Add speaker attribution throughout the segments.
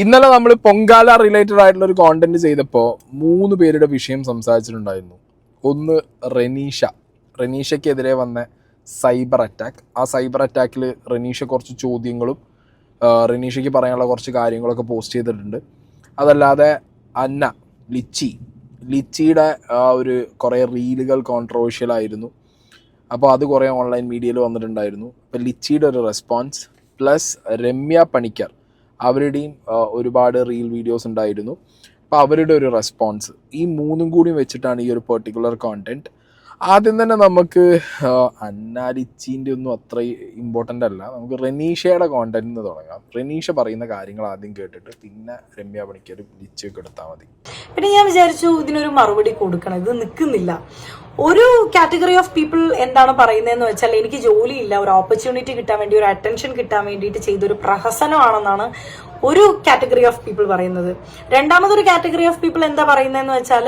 Speaker 1: ഇന്നലെ നമ്മൾ പൊങ്കാല റിലേറ്റഡ് ആയിട്ടുള്ള ഒരു കോണ്ടന്റ് ചെയ്തപ്പോൾ 3 പേരുടെ വിഷയം സംസാരിച്ചിട്ടുണ്ടായിരുന്നു. ഒന്ന് റെനീഷയ്ക്കെതിരെ വന്ന സൈബർ അറ്റാക്ക്. ആ സൈബർ അറ്റാക്കിൽ റെനീഷ കുറച്ച് ചോദ്യങ്ങളും റെനീഷയ്ക്ക് പറയാനുള്ള കുറച്ച് കാര്യങ്ങളൊക്കെ പോസ്റ്റ് ചെയ്തിട്ടുണ്ട്. അതല്ലാതെ ലിച്ചിയുടെ ഒരു കുറേ റീലുകൾ കോൺട്രവേഴ്ഷ്യൽ ആയിരുന്നു. അപ്പോൾ അത് കുറേ ഓൺലൈൻ മീഡിയയിൽ വന്നിട്ടുണ്ടായിരുന്നു. അപ്പോൾ ലിച്ചിയുടെ ഒരു റെസ്പോൺസ് പ്ലസ് രമ്യ പണിക്കർ അവരുടെയും ഒരുപാട് റീൽ വീഡിയോസ് ഉണ്ടായിരുന്നു. അപ്പോൾ അവരുടെ ഒരു റെസ്പോൺസ്, ഈ 3 കൂടി വെച്ചിട്ടാണ് ഈ ഒരു പെർട്ടിക്കുലർ കോണ്ടന്റ്. ആദ്യം തന്നെ നമുക്ക് ലിച്ചീൻ്റെ ഒന്നും അത്ര ഇമ്പോർട്ടൻ്റ് അല്ല, നമുക്ക് റെനീഷയുടെ കോണ്ടന്റിൽ നിന്ന് തുടങ്ങാം. റെനീഷ പറയുന്ന കാര്യങ്ങൾ ആദ്യം കേട്ടിട്ട് പിന്നെ രമ്യ പണിക്കർ ലിച്ചിയൊക്കെ എടുത്താൽ മതി.
Speaker 2: പിന്നെ ഞാൻ വിചാരിച്ചു ഇതിനൊരു മറുപടി കൊടുക്കണം, ഇത് നിൽക്കുന്നില്ല. ഒരു കാറ്റഗറി ഓഫ് പീപ്പിൾ എന്താണ് പറയുന്നതെന്ന് വെച്ചാൽ, എനിക്ക് ജോലിയില്ല, ഒരു ഓപ്പർച്യൂണിറ്റി കിട്ടാൻ വേണ്ടി, ഒരു അറ്റൻഷൻ കിട്ടാൻ വേണ്ടിയിട്ട് ചെയ്തൊരു പ്രഹസനമാണെന്നാണ് ഒരു കാറ്റഗറി ഓഫ് പീപ്പിൾ പറയുന്നത്. രണ്ടാമതൊരു കാറ്റഗറി ഓഫ് പീപ്പിൾ എന്താ പറയുന്നതെന്ന് വെച്ചാൽ,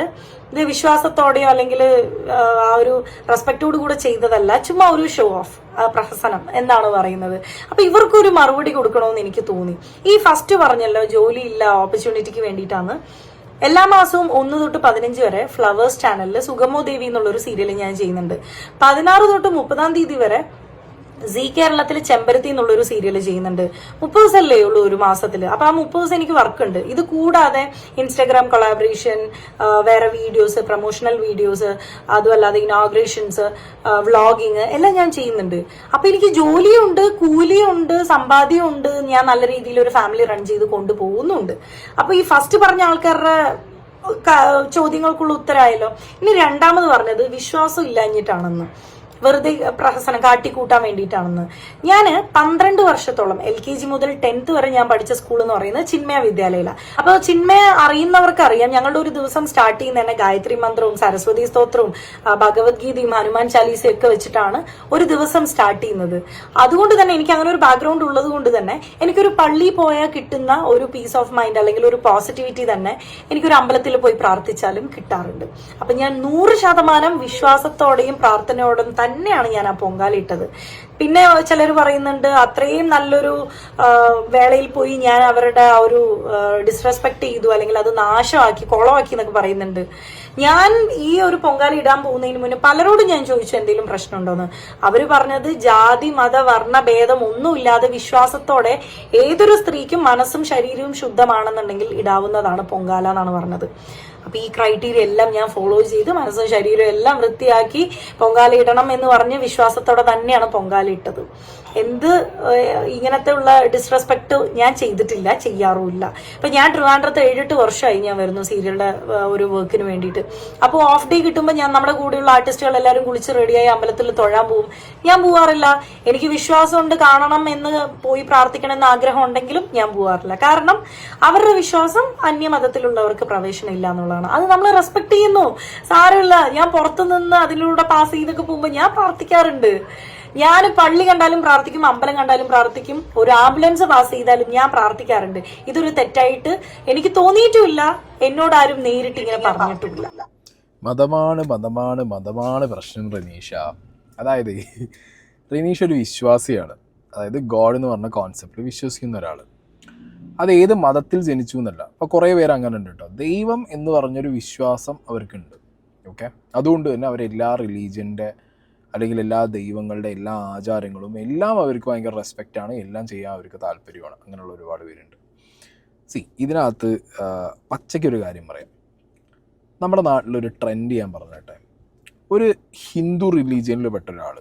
Speaker 2: ഇത് വിശ്വാസത്തോടെയോ അല്ലെങ്കിൽ ആ ഒരു റെസ്പെക്റ്റോട് കൂടെ ചെയ്തതല്ല, ചുമ്മാ ഒരു ഷോ ഓഫ് പ്രഹസനം എന്നാണ് പറയുന്നത്. അപ്പൊ ഇവർക്കൊരു മറുപടി കൊടുക്കണമെന്ന് എനിക്ക് തോന്നി. ഈ ഫസ്റ്റ് പറഞ്ഞല്ലോ ജോലിയില്ല ഓപ്പർച്യൂണിറ്റിക്ക് വേണ്ടിയിട്ടാണ്. എല്ലാ മാസവും 1 തൊട്ട് 15 വരെ ഫ്ലവേഴ്സ് ചാനലിൽ സുഗമോ ദേവി എന്നുള്ളൊരു സീരിയൽ ഞാൻ ചെയ്യുന്നുണ്ട്. 16 തൊട്ട് 30 തീയതി വരെ സീ കേരളത്തിൽ ചെമ്പരത്തി എന്നുള്ളൊരു സീരിയൽ ചെയ്യുന്നുണ്ട്. 30 ദിവസമല്ലേ ഉള്ളൂ ഒരു മാസത്തിൽ. അപ്പൊ ആ 30 ദിവസം എനിക്ക് വർക്ക് ഉണ്ട്. ഇത് കൂടാതെ ഇൻസ്റ്റാഗ്രാം കൊളാബറേഷൻ, വേറെ വീഡിയോസ്, പ്രൊമോഷണൽ വീഡിയോസ്, അതുമല്ലാതെ ഇനോഗ്രേഷൻസ്, വ്ളോഗിങ് എല്ലാം ഞാൻ ചെയ്യുന്നുണ്ട്. അപ്പൊ എനിക്ക് ജോലിയുണ്ട്, കൂലിയുണ്ട്, സമ്പാദ്യമുണ്ട്, ഞാൻ നല്ല രീതിയിൽ ഒരു ഫാമിലി റൺ ചെയ്ത് കൊണ്ടുപോകുന്നുണ്ട്. അപ്പൊ ഈ ഫസ്റ്റ് പറഞ്ഞ ആൾക്കാരുടെ ചോദ്യങ്ങൾക്കുള്ള ഉത്തരമായല്ലോ. ഇനി രണ്ടാമത് പറഞ്ഞത് വിശ്വാസം ഇല്ലാഞ്ഞിട്ടാണെന്ന്, വെറുതെ പ്രഹസനം കാട്ടിക്കൂട്ടാൻ വേണ്ടിയിട്ടാണെന്ന്. ഞാൻ 12 വർഷത്തോളം LKG മുതൽ 10th വരെ ഞാൻ പഠിച്ച സ്കൂൾ എന്ന് പറയുന്നത് ചിന്മയ വിദ്യാലയയിലാണ്. അപ്പോൾ ചിന്മയ അറിയുന്നവർക്ക് അറിയാം, ഞങ്ങളുടെ ഒരു ദിവസം സ്റ്റാർട്ട് ചെയ്യുന്ന തന്നെ ഗായത്രി മന്ത്രവും സരസ്വതി സ്തോത്രവും ഭഗവത്ഗീതയും ഹനുമാൻ ചാലീസയും ഒക്കെ വെച്ചിട്ടാണ് ഒരു ദിവസം സ്റ്റാർട്ട് ചെയ്യുന്നത്. അതുകൊണ്ട് തന്നെ എനിക്ക് അങ്ങനെ ഒരു ബാക്ക്ഗ്രൗണ്ട് ഉള്ളത് കൊണ്ട് തന്നെ എനിക്കൊരു പള്ളി പോയാൽ കിട്ടുന്ന ഒരു പീസ് ഓഫ് മൈൻഡ് അല്ലെങ്കിൽ ഒരു പോസിറ്റിവിറ്റി തന്നെ എനിക്കൊരു അമ്പലത്തിൽ പോയി പ്രാർത്ഥിച്ചാലും കിട്ടാറുണ്ട്. അപ്പൊ ഞാൻ 100% വിശ്വാസത്തോടെയും പ്രാർത്ഥനയോടും തന്നെയാണ് ഞാൻ ആ പൊങ്കാലിട്ടത്. പിന്നെ ചിലർ പറയുന്നുണ്ട് അത്രയും നല്ലൊരു വേളയിൽ പോയി ഞാൻ അവരുടെ ആ ഒരു ഡിസ്റെസ്പെക്ട് ചെയ്തു, അല്ലെങ്കിൽ അത് നാശമാക്കി കുളമാക്കി എന്നൊക്കെ പറയുന്നുണ്ട്. ഞാൻ ഈ ഒരു പൊങ്കാല ഇടാൻ പോകുന്നതിന് മുന്നേ പലരോടും ഞാൻ ചോദിച്ചു എന്തെങ്കിലും പ്രശ്നമുണ്ടോന്ന്. അവര് പറഞ്ഞത് ജാതി മത വർണ്ണ ഭേദം ഒന്നുമില്ലാതെ വിശ്വാസത്തോടെ ഏതൊരു സ്ത്രീക്കും മനസ്സും ശരീരവും ശുദ്ധമാണെന്നുണ്ടെങ്കിൽ ഇടാവുന്നതാണ് പൊങ്കാല എന്നാണ് പറഞ്ഞത്. അപ്പൊ ഈ ക്രൈറ്റീരിയ എല്ലാം ഞാൻ ഫോളോ ചെയ്ത് മനസ്സും ശരീരവും എല്ലാം വൃത്തിയാക്കി പൊങ്കാല ഇടണം എന്ന് പറഞ്ഞ് വിശ്വാസത്തോടെ തന്നെയാണ് പൊങ്കാല ഇട്ടത്. ഇങ്ങനത്തെ ഉള്ള ഡിസ്റെസ്പെക്ട് ഞാൻ ചെയ്തിട്ടില്ല, ചെയ്യാറുമില്ല. ഇപ്പൊ ഞാൻ ട്രിവാൻഡ്രത്ത് 7-8 വർഷമായി ഞാൻ വരുന്നു സീരിയലിന്റെ ഒരു വർക്കിന് വേണ്ടിയിട്ട്. അപ്പോൾ ഓഫ് ഡേ കിട്ടുമ്പോൾ ഞാൻ നമ്മുടെ കൂടെയുള്ള ആർട്ടിസ്റ്റുകൾ എല്ലാവരും കുളിച്ച് റെഡിയായി അമ്പലത്തിൽ തൊഴാൻ പോവും. ഞാൻ പോവാറില്ല. എനിക്ക് വിശ്വാസമുണ്ട്, കാണണം എന്ന് പോയി പ്രാർത്ഥിക്കണം എന്ന് ആഗ്രഹം ഉണ്ടെങ്കിലും ഞാൻ പോവാറില്ല. കാരണം അവരുടെ വിശ്വാസം അന്യമതത്തിലുള്ളവർക്ക് പ്രവേശനം ഇല്ല എന്നുള്ളതാണ്. അത് നമ്മൾ റെസ്പെക്ട് ചെയ്യുന്നു, സാരമില്ല. ഞാൻ പുറത്തുനിന്ന് അതിലൂടെ പാസ് ചെയ്തൊക്കെ പോകുമ്പോൾ ഞാൻ പ്രാർത്ഥിക്കാറുണ്ട്. ഞാൻ പള്ളി കണ്ടാലും പ്രാർത്ഥിക്കും, അമ്പലം കണ്ടാലും പ്രാർത്ഥിക്കും, ഒരു ആംബുലൻസ് പാസ് ചെയ്താലും ഞാൻ പ്രാർത്ഥിക്കാറുണ്ട്. ഇതൊരു തെറ്റായിട്ട് എനിക്ക് തോന്നിയിട്ടുമില്ല, എന്നോടാരും നേരിട്ട് ഇങ്ങനെ പറഞ്ഞിട്ടില്ല.
Speaker 1: മതമാണ് പ്രശ്നം റെനീഷ. അതായത് റെനീഷ ഒരു വിശ്വാസിയാണ്. അതായത് ഗോഡ് എന്ന് പറഞ്ഞ കോൺസെപ്റ്റിൽ വിശ്വസിക്കുന്ന ഒരാൾ. അത് ഏത് മതത്തിൽ ജനിച്ചു എന്നല്ല. അപ്പോൾ കുറേ പേര് അങ്ങനെ ഉണ്ട് കേട്ടോ. ദൈവം എന്ന് പറഞ്ഞൊരു വിശ്വാസം അവർക്കുണ്ട്. ഓക്കെ, അതുകൊണ്ട് തന്നെ അവരെല്ലാ റിലീജിയൻ്റെ അല്ലെങ്കിൽ എല്ലാ ദൈവങ്ങളുടെ എല്ലാ ആചാരങ്ങളും എല്ലാം അവർക്ക് ഭയങ്കര റെസ്പെക്റ്റാണ്, എല്ലാം ചെയ്യാൻ അവർക്ക് താല്പര്യമാണ്. അങ്ങനെയുള്ള ഒരുപാട് പേരുണ്ട്. ഇതിനകത്ത് പച്ചയ്ക്കൊരു കാര്യം പറയാം. നമ്മുടെ നാട്ടിലൊരു ട്രെൻഡ് ഞാൻ പറഞ്ഞിട്ടെ, ഒരു ഹിന്ദു റിലീജിയനിൽ പെട്ട ഒരാൾ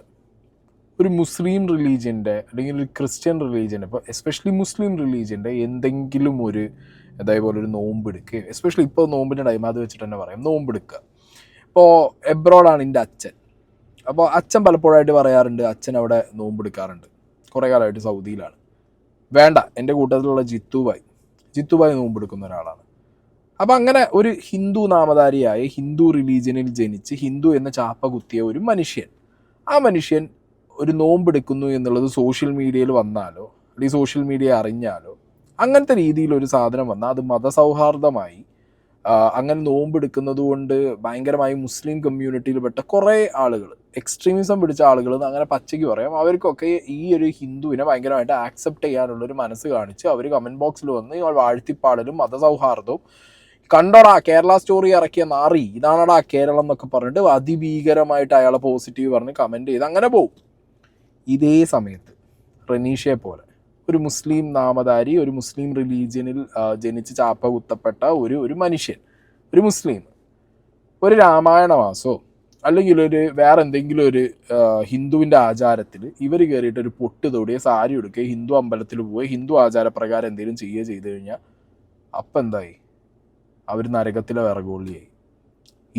Speaker 1: ഒരു മുസ്ലിം റിലീജിയൻ്റെ അല്ലെങ്കിൽ ഒരു ക്രിസ്ത്യൻ റിലീജിയൻ്റെ, ഇപ്പോൾ എസ്പെഷ്യലി മുസ്ലിം റിലീജിയൻ്റെ എന്തെങ്കിലും ഒരു അതേപോലെ ഒരു നോമ്പെടുക്കുക, എസ്പെഷ്യലി ഇപ്പോൾ നോമ്പിൻ്റെ ടൈം, അത് വെച്ചിട്ട് തന്നെ പറയാം, നോമ്പെടുക്കുക. ഇപ്പോൾ എബ്രോഡാണ് എൻ്റെ അച്ഛൻ. അപ്പോൾ അച്ഛൻ പലപ്പോഴായിട്ട് പറയാറുണ്ട് അച്ഛൻ അവിടെ നോമ്പെടുക്കാറുണ്ട്. കുറേ കാലമായിട്ട് സൗദിയിലാണ്. വേണ്ട, എൻ്റെ കൂട്ടത്തിലുള്ള ജിത്തുബായ് നോമ്പെടുക്കുന്ന ഒരാളാണ്. അപ്പം അങ്ങനെ ഒരു ഹിന്ദു നാമധാരിയായ ഹിന്ദു റിലീജിയനിൽ ജനിച്ച് ഹിന്ദു എന്ന ചാപ്പ കുത്തിയ ഒരു മനുഷ്യൻ, ആ മനുഷ്യൻ ഒരു നോമ്പെടുക്കുന്നു എന്നുള്ളത് സോഷ്യൽ മീഡിയയിൽ വന്നാലോ അല്ലെങ്കിൽ സോഷ്യൽ മീഡിയ അറിഞ്ഞാലോ അങ്ങനത്തെ രീതിയിലൊരു സാധനം വന്നാൽ അത് മതസൗഹാർദ്ദമായി അങ്ങനെ നോമ്പെടുക്കുന്നത് കൊണ്ട് ഭയങ്കരമായി മുസ്ലിം കമ്മ്യൂണിറ്റിയിൽപ്പെട്ട കുറേ ആളുകൾ എക്സ്ട്രീമിസം പിടിച്ച ആളുകൾ അങ്ങനെ പച്ചയ്ക്ക് പറയാം, അവർക്കൊക്കെ ഈ ഒരു ഹിന്ദുവിനെ ഭയങ്കരമായിട്ട് ആക്സെപ്റ്റ് ചെയ്യാനുള്ളൊരു മനസ്സ് കാണിച്ച് അവർ കമൻറ്റ് ബോക്സിൽ വന്ന് വാഴ്ത്തിപ്പാടലും മതസൗഹാർദ്ദവും കണ്ടോടാ കേരള സ്റ്റോറി ഇറക്കിയ നാറി ഇതാണടാ കേരളം എന്നൊക്കെ പറഞ്ഞിട്ട് അതിഭീകരമായിട്ട് അയാളെ പോസിറ്റീവ് പറഞ്ഞ് കമൻറ്റ് ചെയ്ത് അങ്ങനെ പോവും. ഇതേ സമയത്ത് റനീഷയെ പോലെ ഒരു മുസ്ലിം നാമധാരി, ഒരു മുസ്ലിം റിലീജിയനിൽ ജനിച്ച് ചാപ്പ കുത്തപ്പെട്ട ഒരു മനുഷ്യൻ, ഒരു മുസ്ലിം, ഒരു രാമായണ മാസോ അല്ലെങ്കിൽ വേറെ എന്തെങ്കിലും ഒരു ഹിന്ദുവിൻ്റെ ആചാരത്തിൽ ഇവർ കയറിയിട്ട് ഒരു പൊട്ട് തൊടിയ സാരി എടുക്കുക, ഹിന്ദു അമ്പലത്തിൽ പോവുക, ഹിന്ദു ആചാരപ്രകാരം എന്തെങ്കിലും ചെയ്ത് കഴിഞ്ഞാൽ അപ്പം എന്തായി? അവർ നരകത്തിലെ വിറകൊള്ളിയായി.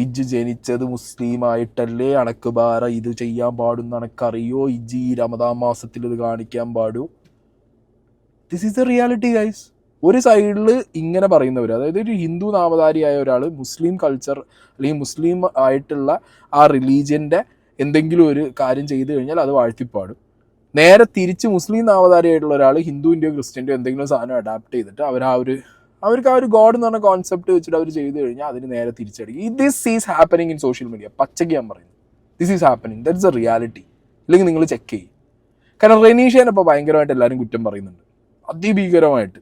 Speaker 1: ഇജ്ജ് ജനിച്ചത് മുസ്ലിമായിട്ടല്ലേ, അണക്ക് ബാര ഇത് ചെയ്യാൻ പാടുന്ന അണക്കറിയോ, ഇജ്ജ് ഈ റമദാൻ മാസത്തിൽ ഇത് കാണിക്കാൻ പാടൂ. This is the reality guys. ഒരു സൈഡിൽ ഇങ്ങനെ പറയുന്നവർ, അതായത് ഒരു ഹിന്ദു നാമധാരിയായ ഒരാൾ മുസ്ലിം കൾച്ചർ അല്ലെങ്കിൽ മുസ്ലിം ആയിട്ടുള്ള ആ റിലീജിയൻ്റെ എന്തെങ്കിലും ഒരു കാര്യം ചെയ്തു കഴിഞ്ഞാൽ അത് വാഴ്ത്തിപ്പാടും. നേരെ തിരിച്ച് മുസ്ലിം നാമധാരിയായിട്ടുള്ള ഒരാൾ ഹിന്ദുവിൻ്റെയോ ക്രിസ്ത്യൻ്റെയോ എന്തെങ്കിലും സാധനം അഡാപ്റ്റ് ചെയ്തിട്ട് അവർക്ക് ആ ഒരു ഗോഡ് എന്ന് പറഞ്ഞ കോൺസെപ്റ്റ് വെച്ചിട്ട് അവർ ചെയ്തു കഴിഞ്ഞാൽ അതിന് നേരെ തിരിച്ചടിക്കും. This is happening in social media. പച്ചയ്ക്ക് ഞാൻ പറയുന്നത് this is happening, that's a reality. ഇല്ലെങ്കിൽ നിങ്ങൾ ചെക്ക് ചെയ്യും. കാരണം റനീഷേനെ ഇപ്പോൾ ഭയങ്കരമായിട്ട് എല്ലാവരും കുറ്റം പറയുന്നുണ്ട്, അതിഭീകരമായിട്ട്.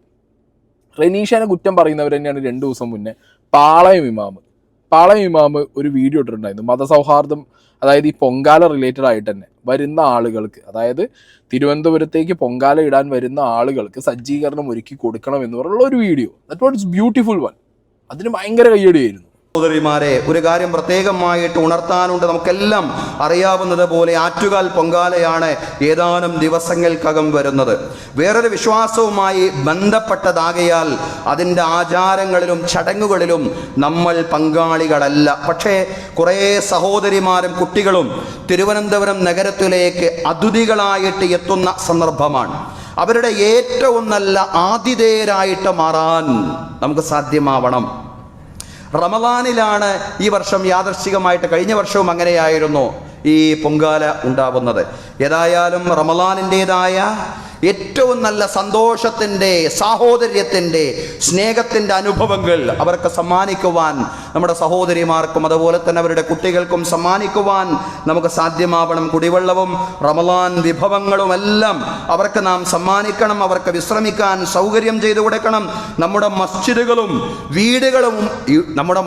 Speaker 1: റനീഷേനെ കുറ്റം പറയുന്നവർ തന്നെയാണ് 2 ദിവസം മുന്നേ പാളയം ഇമാമ് ഒരു വീഡിയോ ഇട്ടിട്ടുണ്ടായിരുന്നു. മതസൗഹാർദ്ദം, അതായത് ഈ പൊങ്കാല റിലേറ്റഡ് ആയിട്ട് തന്നെ വരുന്ന ആളുകൾക്ക്, അതായത് തിരുവനന്തപുരത്തേക്ക് പൊങ്കാല ഇടാൻ വരുന്ന ആളുകൾക്ക് സജ്ജീകരണം ഒരുക്കി കൊടുക്കണം എന്ന് പറഞ്ഞുള്ള ഒരു video. That was beautiful one. അതിന് ഭയങ്കര കയ്യടിയായിരുന്നു.
Speaker 3: സഹോദരിമാരെ, ഒരു കാര്യം പ്രത്യേകമായിട്ട് ഉണർത്താനുണ്ട്. നമുക്കെല്ലാം അറിയാവുന്നത് പോലെ ആറ്റുകാൽ പൊങ്കാലയാണ് ഏതാനും ദിവസങ്ങൾക്കകം വരുന്നത്. വേറൊരു വിശ്വാസവുമായി ബന്ധപ്പെട്ടതാകയാൽ അതിൻ്റെ ആചാരങ്ങളിലും ചടങ്ങുകളിലും നമ്മൾ പങ്കാളികളല്ല. പക്ഷേ കുറേ സഹോദരിമാരും കുട്ടികളും തിരുവനന്തപുരം നഗരത്തിലേക്ക് അതിഥികളായിട്ട് എത്തുന്ന സന്ദർഭമാണ്. അവരുടെ ഏറ്റവും നല്ല ആതിഥേയരായിട്ട് മാറാൻ നമുക്ക് സാധ്യമാവണം. റമദാനിലാണ് ഈ വർഷം യാദർശികമായിട്ട്, കഴിഞ്ഞ വർഷവും അങ്ങനെയായിരുന്നു ഈ പൊങ്കാല ഉണ്ടാവുന്നത്. ഏതായാലും റമദാനിൻ്റെതായ ഏറ്റവും നല്ല സന്തോഷത്തിൻ്റെ, സാഹോദര്യത്തിൻ്റെ, സ്നേഹത്തിൻ്റെ അനുഭവങ്ങൾ അവർക്ക് സമ്മാനിക്കുവാൻ, നമ്മുടെ സഹോദരിമാർക്കും അതുപോലെ തന്നെ അവരുടെ കുട്ടികൾക്കും സമ്മാനിക്കുവാൻ നമുക്ക് സാധ്യമാവണം. കുടിവെള്ളവും റമദാൻ വിഭവങ്ങളുമെല്ലാം അവർക്ക് നാം സമ്മാനിക്കണം. അവർക്ക് വിശ്രമിക്കാൻ സൗകര്യം ചെയ്തു കൊടുക്കണം. നമ്മുടെ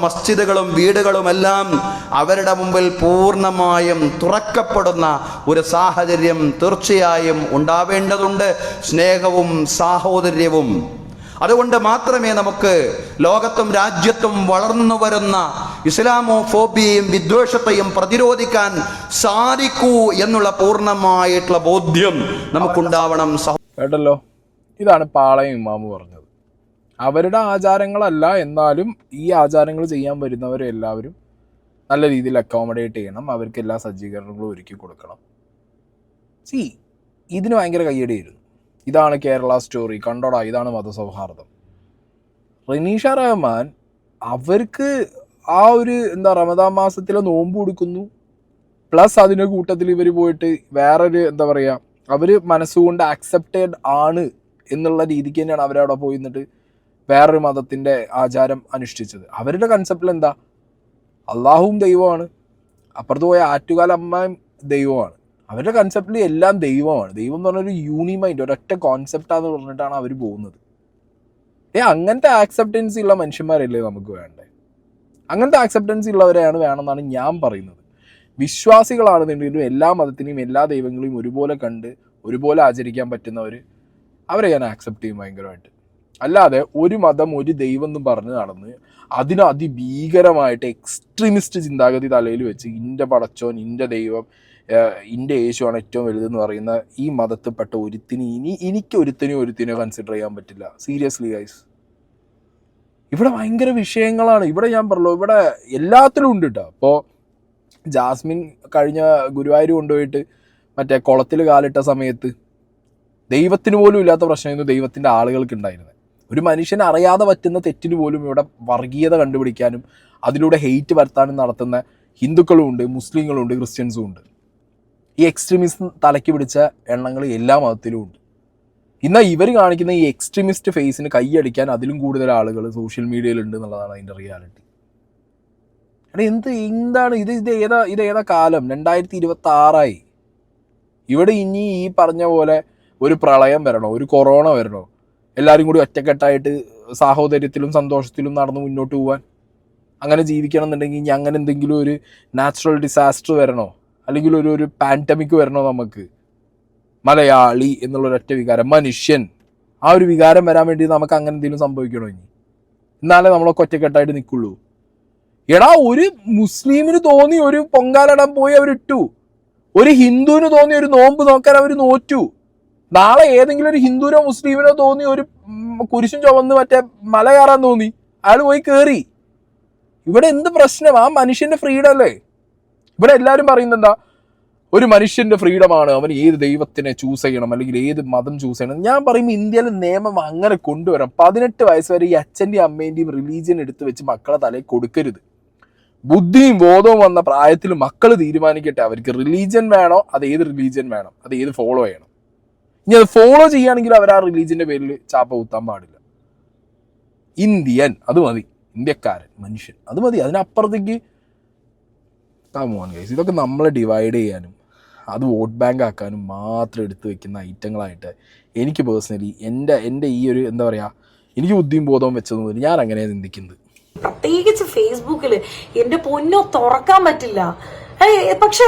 Speaker 3: മസ്ജിദുകളും വീടുകളുമെല്ലാം അവരുടെ മുമ്പിൽ പൂർണ്ണമായും തുറക്കപ്പെടുന്ന ഒരു സാഹചര്യം തീർച്ചയായും ഉണ്ടാവേണ്ടതുണ്ട്. സ്നേഹവും സാഹോദര്യവും. അതുകൊണ്ട് മാത്രമേ നമുക്ക് ലോകത്തും രാജ്യത്തും വളർന്നു വരുന്ന ഇസ്ലാമോഫോബിയയും വിദ്വേഷത്തെയും പ്രതിരോധിക്കാൻ സാധിക്കൂ എന്നുള്ള പൂർണ്ണമായിട്ടുള്ള ബോധ്യം നമുക്കുണ്ടാവണം.
Speaker 1: കേട്ടല്ലോ, ഇതാണ് പാളയം ഇമാമ് പറഞ്ഞത്. അവരുടെ ആചാരങ്ങളല്ല, എന്നാലും ഈ ആചാരങ്ങൾ ചെയ്യാൻ വരുന്നവരെല്ലാവരും നല്ല രീതിയിൽ അക്കോമഡേറ്റ് ചെയ്യണം, അവർക്ക് എല്ലാ സജ്ജീകരണങ്ങളും ഒരുക്കി കൊടുക്കണം. ഇതിന് ഭയങ്കര കയ്യടിയായിരുന്നു. ഇതാണ് കേരള സ്റ്റോറി, കണ്ടോടാ ഇതാണ് മതസൗഹാർദ്ദം. റനീഷ റഹ്മാൻ അവർക്ക് ആ ഒരു റമദാൻ മാസത്തിലെ നോമ്പ് കൊടുക്കുന്നു, പ്ലസ് അതിൻ്റെ കൂട്ടത്തിൽ ഇവർ പോയിട്ട് വേറൊരു അവർ മനസ്സുകൊണ്ട് ആക്സെപ്റ്റഡ് ആണ് എന്നുള്ള രീതിക്ക് തന്നെയാണ് അവരവിടെ പോയി നിന്നിട്ട് വേറൊരു മതത്തിൻ്റെ ആചാരം അനുഷ്ഠിച്ചത്. അവരുടെ കൺസെപ്റ്റിൽ അള്ളാഹുവും ദൈവമാണ്, അപ്പുറത്ത് പോയ ആറ്റുകാലമ്മയും ദൈവമാണ്. അവരുടെ കൺസെപ്റ്റിൽ എല്ലാം ദൈവമാണ്. ദൈവം എന്ന് പറഞ്ഞൊരു യൂണിമൈൻഡ്, ഒരൊറ്റ കോൺസെപ്റ്റാന്ന് പറഞ്ഞിട്ടാണ് അവർ പോകുന്നത്. അങ്ങനത്തെ ആക്സെപ്റ്റൻസി ഉള്ള മനുഷ്യന്മാരല്ലേ നമുക്ക് വേണ്ടേ? അങ്ങനത്തെ ആക്സെപ്റ്റൻസി ഉള്ളവരെയാണ് വേണമെന്നാണ് ഞാൻ പറയുന്നത്. വിശ്വാസികളാണെന്നുണ്ടെങ്കിലും എല്ലാ മതത്തിനെയും എല്ലാ ദൈവങ്ങളെയും ഒരുപോലെ കണ്ട് ഒരുപോലെ ആചരിക്കാൻ പറ്റുന്നവർ, അവരെ ഞാൻ ആക്സെപ്റ്റ് ചെയ്യും ഭയങ്കരമായിട്ട്. അല്ലാതെ ഒരു മതം ഒരു ദൈവം എന്നും പറഞ്ഞ് നടന്ന് അതിന് അതിഭീകരമായിട്ട് എക്സ്ട്രീമിസ്റ്റ് ചിന്താഗതി തലയിൽ വെച്ച് ഇൻ്റെ പടച്ചോൻ, ഇൻ്റെ ദൈവം, ഇൻ്റെ യേശുവാണ് ഏറ്റവും വലുതെന്ന് പറയുന്ന ഈ മതത്തിൽപ്പെട്ട ഒരുത്തിനെ കൺസിഡർ ചെയ്യാൻ പറ്റില്ല. സീരിയസ്ലി ഗൈസ്, ഇവിടെ ഭയങ്കര വിഷയങ്ങളാണ്. ഇവിടെ ഞാൻ പറഞ്ഞല്ലോ, ഇവിടെ എല്ലാത്തിലും ഉണ്ട് കേട്ടോ. അപ്പോൾ ജാസ്മിൻ കഴിഞ്ഞ ഗുരുവായൂർ കൊണ്ടുപോയിട്ട് മറ്റേ കുളത്തിൽ കാലിട്ട സമയത്ത് ദൈവത്തിന് പോലും ഇല്ലാത്ത പ്രശ്നമായിരുന്നു ദൈവത്തിൻ്റെ ആളുകൾക്ക് ഉണ്ടായിരുന്നത്. ഒരു മനുഷ്യൻ അറിയാതെ പറ്റുന്ന തെറ്റിന് പോലും ഇവിടെ വർഗീയത കണ്ടുപിടിക്കാനും അതിലൂടെ ഹെയ്റ്റ് വരുത്താനും നടത്തുന്ന ഹിന്ദുക്കളും ഉണ്ട്, മുസ്ലിങ്ങളും ഉണ്ട്, ക്രിസ്ത്യൻസും ഉണ്ട്. ഈ എക്സ്ട്രീമിസ്റ്റ് തലയ്ക്ക് പിടിച്ച എണ്ണങ്ങൾ എല്ലാ മതത്തിലും ഉണ്ട്. എന്നാൽ ഇവർ കാണിക്കുന്ന ഈ എക്സ്ട്രീമിസ്റ്റ് ഫേസിന് കൈയടിക്കാൻ അതിലും കൂടുതൽ ആളുകൾ സോഷ്യൽ മീഡിയയിലുണ്ട് എന്നുള്ളതാണ് അതിൻ്റെ റിയാലിറ്റി. എടാ എന്താണ് ഇത് ഏതാ കാലം? 2026 ഇവിടെ ഇനി ഈ പറഞ്ഞ പോലെ ഒരു പ്രളയം വരണോ, ഒരു കൊറോണ വരണോ, എല്ലാവരും കൂടി ഒറ്റക്കെട്ടായിട്ട് സാഹോദര്യത്തിലും സന്തോഷത്തിലും നടന്ന് മുന്നോട്ട് പോകാൻ, അങ്ങനെ ജീവിക്കണം എന്നുണ്ടെങ്കിൽ ഇനി അങ്ങനെ എന്തെങ്കിലും ഒരു നാച്ചുറൽ ഡിസാസ്റ്റർ വരണോ, അല്ലെങ്കിൽ ഒരു പാൻഡമിക് വരണോ? നമുക്ക് മലയാളി എന്നുള്ളൊരൊറ്റ വികാരം, മനുഷ്യൻ, ആ ഒരു വികാരം വരാൻ വേണ്ടി നമുക്ക് അങ്ങനെ എന്തെങ്കിലും സംഭവിക്കണോ ഇനി? എന്നാലേ നമ്മളൊക്കെ ഒറ്റക്കെട്ടായിട്ട് നിൽക്കുള്ളൂ. എടാ, ഒരു മുസ്ലിമിന് തോന്നി ഒരു പൊങ്കാലിടാൻ പോയി അവരിട്ടു, ഒരു ഹിന്ദുവിന് തോന്നി ഒരു നോമ്പ് നോക്കാൻ അവർ നോറ്റു. നാളെ ഏതെങ്കിലും ഒരു ഹിന്ദുവിനോ മുസ്ലിമിനോ തോന്നി ഒരു കുരിശും ചുവന്ന് മറ്റേ മല കയറാൻ തോന്നി, അയാൾ പോയി കയറി. ഇവിടെ എന്ത് പ്രശ്നം? ആ മനുഷ്യന്റെ ഫ്രീഡം അല്ലേ? ഇവിടെ എല്ലാവരും പറയുന്നത് എന്താ? ഒരു മനുഷ്യന്റെ ഫ്രീഡമാണ്, അവൻ ഏത് ദൈവത്തിനെ ചൂസ് ചെയ്യണം അല്ലെങ്കിൽ ഏത് മതം ചൂസ് ചെയ്യണം. ഞാൻ പറയുമ്പോൾ ഇന്ത്യയിലെ നിയമം അങ്ങനെ കൊണ്ടുവരാം. 18 വയസ്സ് വരെ ഈ അച്ഛൻ്റെയും അമ്മേൻ്റെയും റിലീജിയൻ എടുത്ത് വെച്ച് മക്കളെ തലയിൽ കൊടുക്കരുത്. ബുദ്ധിയും ബോധവും വന്ന പ്രായത്തിൽ മക്കൾ തീരുമാനിക്കട്ടെ അവർക്ക് റിലീജിയൻ വേണോ, അത് ഏത് റിലീജിയൻ വേണം, അത് ഏത് ഫോളോ ചെയ്യണം. ഇനി അത് ഫോളോ ചെയ്യുകയാണെങ്കിൽ അവർ ആ റിലീജിയന്റെ പേരിൽ ചാപ്പ കുത്താൻ പാടില്ല. ഇന്ത്യൻ അത് മതി, ഇന്ത്യക്കാരൻ, മനുഷ്യൻ അത് മതി. അതിനപ്പുറത്തേക്ക് ഇതൊക്കെ നമ്മളെ ഡിവൈഡ് ചെയ്യാനും അത് വോട്ട് ബാങ്ക് ആക്കാനും മാത്രം എടുത്തു വെക്കുന്ന ഐറ്റങ്ങളായിട്ട് എനിക്ക് പേഴ്സണലി എൻ്റെ ഈ ഒരു എന്താ പറയുക, എനിക്ക് ബുദ്ധിയും ബോധവും വെച്ചതും ഞാൻ അങ്ങനെയാണ് ചിന്തിക്കുന്നത്.
Speaker 2: പ്രത്യേകിച്ച് ഫേസ്ബുക്കിൽ എൻ്റെ പൊന്നോ തുറക്കാൻ പറ്റില്ല. പക്ഷെ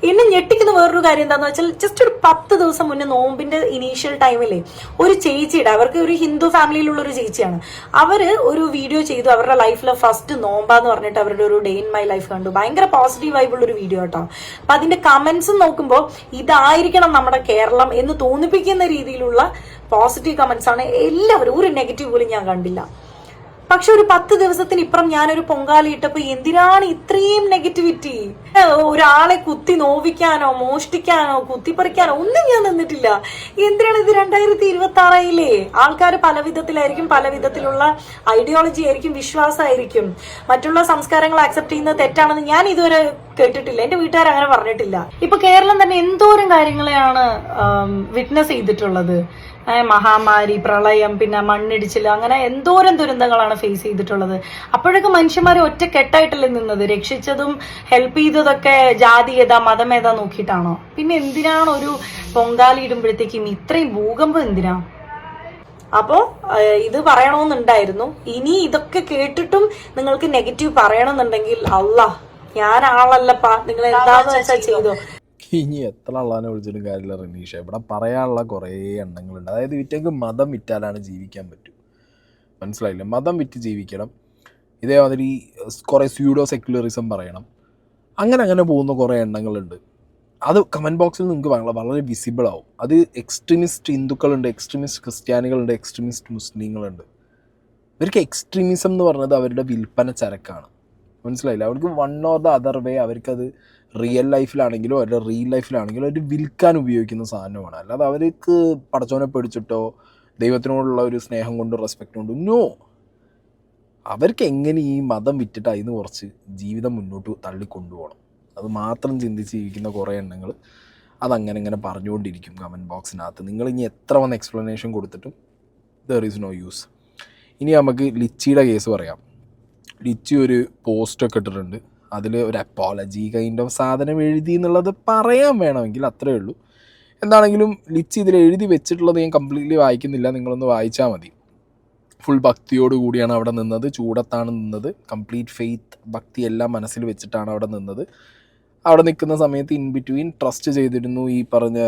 Speaker 2: എന്നെ ഞെട്ടിക്കുന്ന വേറൊരു കാര്യം എന്താന്ന് വെച്ചാൽ, ജസ്റ്റ് ഒരു 10 ദിവസം മുന്നേ നോമ്പിന്റെ ഇനീഷ്യൽ ടൈമില് ഒരു ചേച്ചിയുടെ, അവർക്ക് ഒരു ഹിന്ദു ഫാമിലിയിലുള്ള ഒരു ചേച്ചിയാണ്, അവര് ഒരു വീഡിയോ ചെയ്തു. അവരുടെ ലൈഫിലെ ഫസ്റ്റ് നോമ്പാന്ന് പറഞ്ഞിട്ട് അവരുടെ ഒരു ഡേ ഇൻ മൈ ലൈഫ് കണ്ടു. ഭയങ്കര പോസിറ്റീവ് വൈബുള്ള ഒരു വീഡിയോ കേട്ടോ. അപ്പൊ അതിന്റെ കമന്റ്സ് നോക്കുമ്പോൾ ഇതായിരിക്കണം നമ്മുടെ കേരളം എന്ന് തോന്നിപ്പിക്കുന്ന രീതിയിലുള്ള പോസിറ്റീവ് കമന്റ്സ് ആണ് എല്ലാവരും. ഒരു നെഗറ്റീവ് പോലും ഞാൻ കണ്ടില്ല. പക്ഷെ ഒരു 10 ദിവസത്തിന് ഇപ്പുറം ഞാനൊരു പൊങ്കാലി ഇട്ടപ്പോ എന്തിനാണ് ഇത്രയും നെഗറ്റിവിറ്റി? ഒരാളെ കുത്തി നോവിക്കാനോ മോഷ്ടിക്കാനോ കുത്തിപ്പറിക്കാനോ ഒന്നും ഞാൻ നിന്നിട്ടില്ല. എന്തിനാണ് ഇത്? 2026 ആൾക്കാർ പല വിധത്തിലായിരിക്കും, പല വിധത്തിലുള്ള ഐഡിയോളജി ആയിരിക്കും, വിശ്വാസമായിരിക്കും. മറ്റുള്ള സംസ്കാരങ്ങൾ അക്സെപ്റ്റ് ചെയ്യുന്നത് തെറ്റാണെന്ന് ഞാൻ ഇതുവരെ കേട്ടിട്ടില്ല. എന്റെ വീട്ടുകാർ അങ്ങനെ പറഞ്ഞിട്ടില്ല. ഇപ്പൊ കേരളം തന്നെ എന്തോരം കാര്യങ്ങളെയാണ് വിറ്റ്നസ് ചെയ്തിട്ടുള്ളത്. മഹാമാരി, പ്രളയം, പിന്നെ മണ്ണിടിച്ചിൽ, അങ്ങനെ എന്തോരം ദുരന്തങ്ങളാണ് ഫേസ് ചെയ്തിട്ടുള്ളത്. അപ്പോഴൊക്കെ മനുഷ്യന്മാർ ഒറ്റക്കെട്ടായിട്ടല്ലേ നിന്നത്? രക്ഷിച്ചതും ഹെൽപ്പ് ചെയ്തതൊക്കെ ജാതി ഏതാ മതം ഏതാ നോക്കിയിട്ടാണോ? പിന്നെ എന്തിനാണ് ഒരു പൊങ്കാലി ഇടുമ്പോഴത്തേക്കും ഇത്രയും ഭൂകമ്പം എന്തിനാ? അപ്പോ ഇത് പറയണമെന്നുണ്ടായിരുന്നു. ഇനി ഇതൊക്കെ കേട്ടിട്ടും നിങ്ങൾക്ക് നെഗറ്റീവ് പറയണമെന്നുണ്ടെങ്കിൽ അല്ലാ, ഞാൻ ആളല്ലപ്പാ, നിങ്ങൾ എന്താന്ന് വെച്ചാൽ ചെയ്തോ.
Speaker 1: ഇനി എത്ര ആളാനെ വിളിച്ചിട്ടും കാര്യമില്ല റനീഷ. ഇവിടെ പറയാനുള്ള കുറേ എണ്ണങ്ങളുണ്ട്. അതായത് വിറ്റെങ്കിൽ മതം വിറ്റാലാണ് ജീവിക്കാൻ പറ്റൂ. മനസ്സിലായില്ലേ? മതം വിറ്റ് ജീവിക്കണം. ഇതേമാതിരി കുറേ സ്യൂഡോ സെക്യുലറിസം പറയണം. അങ്ങനെ പോകുന്ന കുറേ എണ്ണങ്ങളുണ്ട്. അത് കമൻറ്റ് ബോക്സിൽ നിങ്ങൾക്ക് വളരെ വിസിബിൾ ആവും. അത് എക്സ്ട്രീമിസ്റ്റ് ഹിന്ദുക്കളുണ്ട്, എക്സ്ട്രീമിസ്റ്റ് ക്രിസ്ത്യാനികളുണ്ട്, എക്സ്ട്രീമിസ്റ്റ് മുസ്ലിങ്ങളുണ്ട്. ഇവർക്ക് എക്സ്ട്രീമിസം എന്ന് പറഞ്ഞത് അവരുടെ വിൽപ്പന ചരക്കാണ്. മനസ്സിലായില്ല? അവർക്ക് one or the other way അവർക്കത് റിയൽ ലൈഫിലാണെങ്കിലും അവരുടെ റിയൽ ലൈഫിലാണെങ്കിലും അവർ വിൽക്കാൻ ഉപയോഗിക്കുന്ന സാധനമാണ്. അല്ലാതെ അവർക്ക് പടച്ചോനെ പേടിച്ചിട്ടോ ദൈവത്തിനോടുള്ള ഒരു സ്നേഹം കൊണ്ടോ റെസ്പെക്റ്റ് കൊണ്ടോ നോ. അവർക്ക് എങ്ങനെ ഈ മതം വിറ്റിട്ട് അതിന് കുറച്ച് ജീവിതം മുന്നോട്ട് തള്ളിക്കൊണ്ടുപോകണം, അത് മാത്രം ചിന്തിച്ച് ജീവിക്കുന്ന കുറേ എണ്ണങ്ങൾ അതങ്ങനെ പറഞ്ഞുകൊണ്ടിരിക്കും കമൻറ്റ് ബോക്സിനകത്ത്. നിങ്ങൾ ഇനി എത്ര വന്ന് എക്സ്പ്ലനേഷൻ കൊടുത്തിട്ടും ദർ ഈസ് നോ യൂസ്. ഇനി നമുക്ക് ലിച്ചിയുടെ കേസ് പറയാം. ലിച്ചി ഒരു പോസ്റ്റൊക്കെ ഇട്ടിട്ടുണ്ട്. അതിൽ ഒരു അപ്പോളജി കൈൻഡ് ഓഫ് സാധനം എഴുതി എന്നുള്ളത് പറയാൻ വേണമെങ്കിൽ അത്രയേ ഉള്ളൂ. എന്താണെങ്കിലും ലിച്ചി ഇതിൽ എഴുതി വെച്ചിട്ടുള്ളത് ഞാൻ കംപ്ലീറ്റ്ലി വായിക്കുന്നില്ല, നിങ്ങളൊന്ന് വായിച്ചാൽ മതി. ഫുൾ ഭക്തിയോട് കൂടിയാണ് അവിടെ നിന്നത്, ചൂടത്താണ് നിന്നത്, കംപ്ലീറ്റ് ഫെയ്ത്ത് ഭക്തി എല്ലാം മനസ്സിൽ വെച്ചിട്ടാണ് അവിടെ നിന്നത്. അവിടെ നിൽക്കുന്ന സമയത്ത് ഇൻ ബിറ്റ്വീൻ ട്രസ്റ്റ് ചെയ്തിരുന്നു ഈ പറഞ്ഞ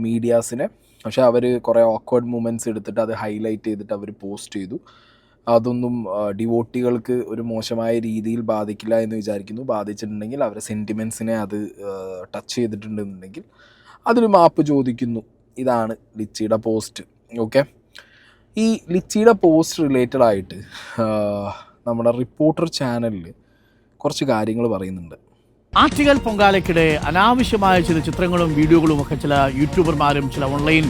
Speaker 1: മീഡിയാസിനെ. പക്ഷേ അവർ കുറേ ഓക്വേർഡ് മൂമെൻറ്റ്സ് എടുത്തിട്ട് അത് ഹൈലൈറ്റ് ചെയ്തിട്ട് അവർ പോസ്റ്റ് ചെയ്തു. അതൊന്നും ഡിവോട്ടികൾക്ക് ഒരു മോശമായ രീതിയിൽ ബാധിക്കില്ല എന്ന് വിചാരിക്കുന്നു. ബാധിച്ചിട്ടുണ്ടെങ്കിൽ അവരുടെ സെൻറ്റിമെൻറ്റ്സിനെ അത് ടച്ച് ചെയ്തിട്ടുണ്ടെന്നുണ്ടെങ്കിൽ അതിൽ മാപ്പ് ചോദിക്കുന്നു. ഇതാണ് ലിച്ചിയുടെ പോസ്റ്റ്. ഓക്കെ, ഈ ലിച്ചിയുടെ പോസ്റ്റ് റിലേറ്റഡ് ആയിട്ട് നമ്മുടെ റിപ്പോർട്ടർ ചാനലിൽ കുറച്ച് കാര്യങ്ങൾ പറയുന്നുണ്ട്.
Speaker 4: ആറ്റുകാൽ പൊങ്കാലയ്ക്കിടെ അനാവശ്യമായ ചില ചിത്രങ്ങളും വീഡിയോകളും ഒക്കെ ചില യൂട്യൂബർമാരും ചില ഓൺലൈൻ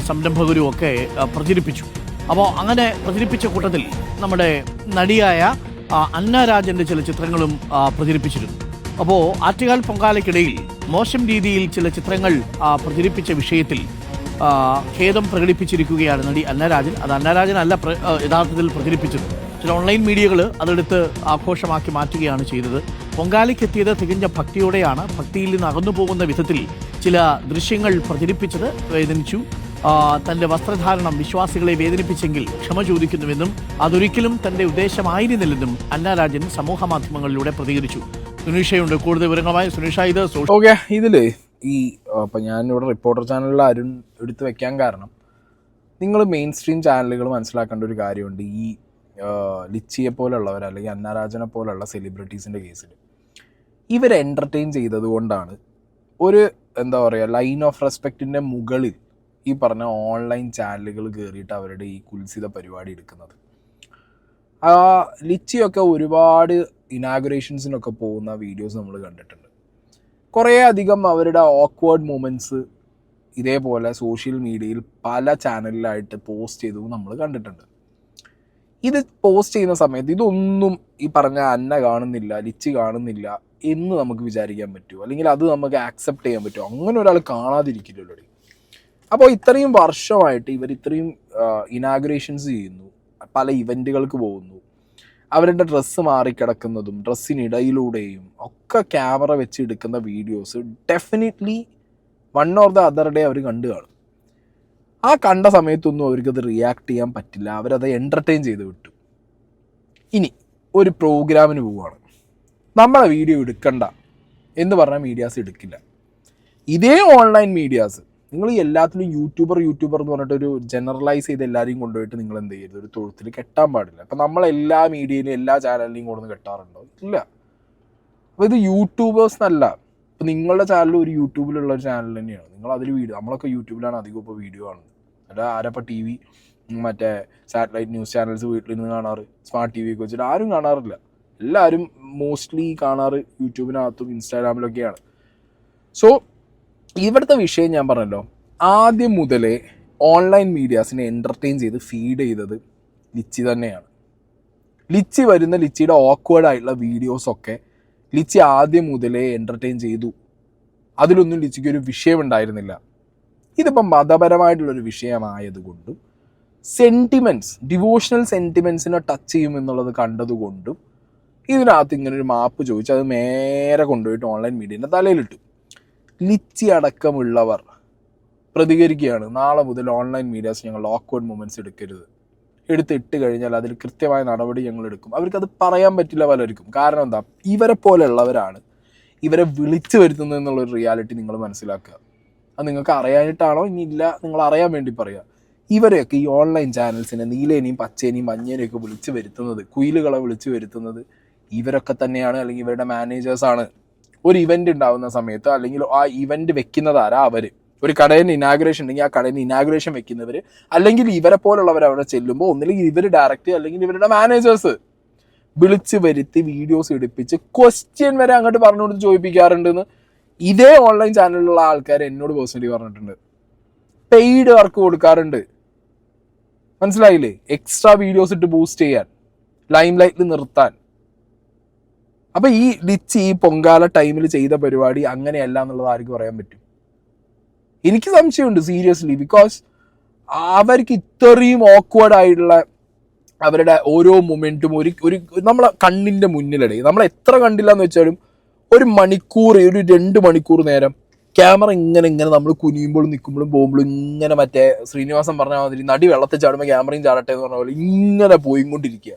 Speaker 4: സംരംഭകരും ഒക്കെ പ്രചരിപ്പിച്ചു. അപ്പോൾ അങ്ങനെ പ്രചരിപ്പിച്ച കൂട്ടത്തിൽ നമ്മുടെ നടിയായ അന്ന രാജൻ്റെ ചില ചിത്രങ്ങളും പ്രചരിപ്പിച്ചിരുന്നു. അപ്പോൾ ആറ്റുകാൽ പൊങ്കാലയ്ക്കിടയിൽ മോശം രീതിയിൽ ചില ചിത്രങ്ങൾ പ്രചരിപ്പിച്ച വിഷയത്തിൽ ഖേദം പ്രകടിപ്പിച്ചിരിക്കുകയാണ് നടി അന്നരാജൻ. അത് അന്നരാജനല്ല യഥാർത്ഥത്തിൽ പ്രചരിപ്പിച്ചത്. ചില ഓൺലൈൻ മീഡിയകൾ അതെടുത്ത് ആഘോഷമാക്കി മാറ്റുകയാണ് ചെയ്തത്. പൊങ്കാലയ്ക്കെത്തിയത് തികഞ്ഞ ഭക്തിയോടെയാണ്. ഭക്തിയിൽ നിന്ന് അകന്നു പോകുന്ന വിധത്തിൽ ചില ദൃശ്യങ്ങൾ പ്രചരിപ്പിച്ചത് വേദനിച്ചു. തന്റെ വസ്ത്രധാരണം വിശ്വാസികളെ വേദനിപ്പിച്ചെങ്കിൽ ക്ഷമ ചോദിക്കുന്നുവെന്നും അതൊരിക്കലും തന്റെ ഉദ്ദേശമായിരുന്നില്ലെന്നും അന്ന രാജൻ സമൂഹ മാധ്യമങ്ങളിലൂടെ പ്രതികരിച്ചു. സുനീഷയുണ്ട് കൂടുതൽ വിവരങ്ങളുമായി. സുനീഷ, ഇത്
Speaker 1: ഓക്കെ, ഇതില് ഈ ഇപ്പം ഞാനിവിടെ റിപ്പോർട്ടർ ചാനലിൽ അരുൺ എടുത്ത് വെക്കാൻ കാരണം, നിങ്ങൾ മെയിൻ സ്ട്രീം ചാനലുകൾ മനസ്സിലാക്കേണ്ട ഒരു കാര്യമുണ്ട്. ഈ ലിച്ചിയെ പോലുള്ളവർ അല്ലെങ്കിൽ അന്നരാജനെ പോലുള്ള സെലിബ്രിറ്റീസിൻ്റെ കേസിൽ ഇവർ എൻ്റർടൈൻ ചെയ്തത് കൊണ്ടാണ് ഒരു എന്താ പറയുക ലൈൻ ഓഫ് റെസ്പെക്റ്റിൻ്റെ മുകളിൽ ഈ പറഞ്ഞ ഓൺലൈൻ ചാനലുകൾ കയറിയിട്ട് അവരുടെ ഈ കുൽസിത പരിപാടി എടുക്കുന്നത്. ലിച്ചിയൊക്കെ ഒരുപാട് ഇനാഗുറേഷൻസിനൊക്കെ പോകുന്ന വീഡിയോസ് നമ്മൾ കണ്ടിട്ടുണ്ട്. കുറേ അധികം അവരുടെ ഓക്വേർഡ് മൊമെൻറ്റ്സ് ഇതേപോലെ സോഷ്യൽ മീഡിയയിൽ പല ചാനലിലായിട്ട് പോസ്റ്റ് ചെയ്തു നമ്മൾ കണ്ടിട്ടുണ്ട്. ഇത് പോസ്റ്റ് ചെയ്യുന്ന സമയത്ത് ഇതൊന്നും ഈ പറഞ്ഞ അന്ന കാണുന്നില്ല, ലിച്ചി കാണുന്നില്ല എന്ന് നമുക്ക് വിചാരിക്കാൻ പറ്റുമോ? അല്ലെങ്കിൽ അത് നമുക്ക് ആക്സെപ്റ്റ് ചെയ്യാൻ പറ്റുമോ? അങ്ങനെ ഒരാൾ കാണാതിരിക്കില്ലല്ലോ. അപ്പോൾ ഇത്രയും വർഷമായിട്ട് ഇവർ ഇത്രയും ഇനാഗുറേഷൻസ് ചെയ്യുന്നു, പല ഇവൻറ്റുകൾക്ക് പോകുന്നു, അവരുടെ ഡ്രസ്സ് മാറിക്കിടക്കുന്നതും ഡ്രസ്സിനിടയിലൂടെയും ഒക്കെ ക്യാമറ വെച്ച് എടുക്കുന്ന videos definitely one or the other day അവർ കണ്ടു കാണും. ആ കണ്ട സമയത്തൊന്നും അവർക്കത് റിയാക്ട് ചെയ്യാൻ പറ്റില്ല, അവരത് എൻ്റർടൈൻ ചെയ്ത് വിട്ടു. ഇനി ഒരു പ്രോഗ്രാമിന് പോവുകയാണ്, നമ്മളെ വീഡിയോ എടുക്കണ്ട എന്ന് പറഞ്ഞാൽ മീഡിയാസ് എടുക്കില്ല. ഇതേ ഓൺലൈൻ മീഡിയാസ് നിങ്ങൾ എല്ലാത്തിലും യൂട്യൂബർ എന്ന് പറഞ്ഞിട്ടൊരു ജനറലൈസ് ചെയ്ത് എല്ലാവരെയും കൊണ്ടുപോയിട്ട് നിങ്ങൾ എന്ത് ചെയ്യരുത്, ഒരു തൊഴുത്തിൽ കെട്ടാൻ പാടില്ല. അപ്പം നമ്മളെല്ലാ മീഡിയയിലും എല്ലാ ചാനലിലും കൊണ്ടുവന്ന് കെട്ടാറുണ്ടോ? ഇല്ല. അപ്പോൾ ഇത് യൂട്യൂബേഴ്സ് എന്നല്ല. ഇപ്പം നിങ്ങളുടെ ചാനൽ ഒരു യൂട്യൂബിലുള്ള ഒരു ചാനൽ തന്നെയാണ്. നിങ്ങൾ അതിൽ വീഡിയോ, നമ്മളൊക്കെ യൂട്യൂബിലാണ് അധികം ഇപ്പോൾ വീഡിയോ കാണുന്നത്. അല്ല ആരപ്പോൾ ടി വി മറ്റേ സാറ്റലൈറ്റ് ന്യൂസ് ചാനൽസ് വീട്ടിലിരുന്ന് കാണാറ്, സ്മാർട്ട് ടി വി ഒക്കെ വെച്ചിട്ട് ആരും കാണാറില്ല. എല്ലാവരും മോസ്റ്റ്ലി കാണാറ് യൂട്യൂബിനകത്തും ഇൻസ്റ്റാഗ്രാമിലൊക്കെയാണ്. സോ ഇവിടുത്തെ വിഷയം ഞാൻ പറഞ്ഞല്ലോ, ആദ്യം മുതലേ ഓൺലൈൻ മീഡിയാസിനെ എൻ്റർടൈൻ ചെയ്ത് ഫീഡ് ചെയ്തത് ലിച്ചി തന്നെയാണ്. ലിച്ചി വരുന്ന ലിച്ചിയുടെ ഓക്വേർഡ് ആയിട്ടുള്ള വീഡിയോസൊക്കെ ലിച്ചി ആദ്യം മുതലേ എൻ്റർടൈൻ ചെയ്തു. അതിലൊന്നും ലിച്ചിക്ക് ഒരു വിഷയം ഉണ്ടായിരുന്നില്ല. ഇതിപ്പം മതപരമായിട്ടുള്ളൊരു വിഷയമായതുകൊണ്ടും സെൻറ്റിമെൻറ്റ്സ്, ഡിവോഷണൽ സെൻറ്റിമെൻറ്റ്സിനെ ടച്ച് ചെയ്യുമെന്നുള്ളത് കണ്ടതുകൊണ്ടും ഇതിനകത്ത് ഇങ്ങനൊരു മാപ്പ് ചോദിച്ച് അത് നേരെ കൊണ്ടുപോയിട്ട് ഓൺലൈൻ മീഡിയൻ്റെ തലയിലിട്ടു. ലിച്ചി അടക്കമുള്ളവർ പ്രതികരിക്കുകയാണ്, നാളെ മുതൽ ഓൺലൈൻ മീഡിയാസ് ഞങ്ങൾ ഓക്വേർഡ് മൊമെൻറ്റ്സ് എടുക്കരുത്, എടുത്തിട്ട് കഴിഞ്ഞാൽ അതിൽ കൃത്യമായ നടപടി ഞങ്ങൾ എടുക്കും. അവർക്കത് പറയാൻ പറ്റില്ല പലർക്കും. കാരണം എന്താ, ഇവരെ പോലെയുള്ളവരാണ് ഇവരെ വിളിച്ചു വരുത്തുന്നത് എന്നുള്ളൊരു റിയാലിറ്റി നിങ്ങൾ മനസ്സിലാക്കുക. അത് നിങ്ങൾക്ക് അറിയാനായിട്ടാണോ ഇനി ഇല്ല, നിങ്ങൾ അറിയാൻ വേണ്ടി പറയുക. ഇവരെയൊക്കെ ഈ ഓൺലൈൻ ചാനൽസിനെ നീലേനെയും പച്ചേനെയും മഞ്ഞേനെയും ഒക്കെ വിളിച്ചു വരുത്തുന്നത്, കുയിലുകളെ വിളിച്ചു വരുത്തുന്നത് ഇവരൊക്കെ തന്നെയാണ്, അല്ലെങ്കിൽ ഇവരുടെ മാനേജേഴ്സാണ്. ഒരു ഇവൻ്റ് ഉണ്ടാകുന്ന സമയത്ത് അല്ലെങ്കിൽ ആ ഇവൻ്റ് വെക്കുന്നതാരാ? അവർ. ഒരു കടയിൽ ഇനാഗുറേഷൻ ഉണ്ടെങ്കിൽ ആ കടയിൽ ഇനാഗുറേഷൻ വെക്കുന്നവർ, അല്ലെങ്കിൽ ഇവരെ പോലുള്ളവർ അവിടെ ചെല്ലുമ്പോൾ ഒന്നില്ലെങ്കിൽ ഇവർ ഡയറക്റ്റ് അല്ലെങ്കിൽ ഇവരുടെ മാനേജേഴ്സ് വിളിച്ച് വരുത്തി വീഡിയോസ് എടുപ്പിച്ച് ക്വസ്റ്റ്യൻ വരെ അങ്ങോട്ട് പറഞ്ഞുകൊണ്ട് ചോദിപ്പിക്കാറുണ്ടെന്ന് ഇതേ ഓൺലൈൻ ചാനലിലുള്ള ആൾക്കാർ എന്നോട് പേഴ്സണലി പറഞ്ഞിട്ടുണ്ട്. പെയ്ഡ് വർക്ക് കൊടുക്കാറുണ്ട്, മനസ്സിലായില്ലേ? എക്സ്ട്രാ വീഡിയോസ് ഇട്ട് ബൂസ്റ്റ് ചെയ്യാൻ, ലൈം ലൈറ്റിൽ നിർത്താൻ. അപ്പം ഈ ലിച്ചി ഈ പൊങ്കാല ടൈമിൽ ചെയ്ത പരിപാടി അങ്ങനെയല്ല എന്നുള്ളത് ആർക്കും പറയാൻ പറ്റും? എനിക്ക് സംശയമുണ്ട് സീരിയസ്ലി. ബിക്കോസ് അവർക്ക് ഇത്രയും ഓക്വേർഡ് ആയിട്ടുള്ള അവരുടെ ഓരോ മൊമെൻറ്റും ഒരു നമ്മളെ കണ്ണിൻ്റെ മുന്നിലിടെ നമ്മൾ എത്ര കണ്ടില്ല എന്ന് വെച്ചാലും ഒരു മണിക്കൂർ, ഒരു 2 മണിക്കൂർ നേരം ക്യാമറ ഇങ്ങനെ നമ്മൾ കുനിയുമ്പോഴും നിൽക്കുമ്പോഴും പോകുമ്പോഴും ഇങ്ങനെ മറ്റേ ശ്രീനിവാസൻ പറഞ്ഞ മാതിരി നടി വെള്ളത്തിൽ ചാടുമ്പോൾ ക്യാമറയും ചാടട്ടെ എന്ന് പറഞ്ഞ പോലെ ഇങ്ങനെ പോയിക്കൊണ്ടിരിക്കുക.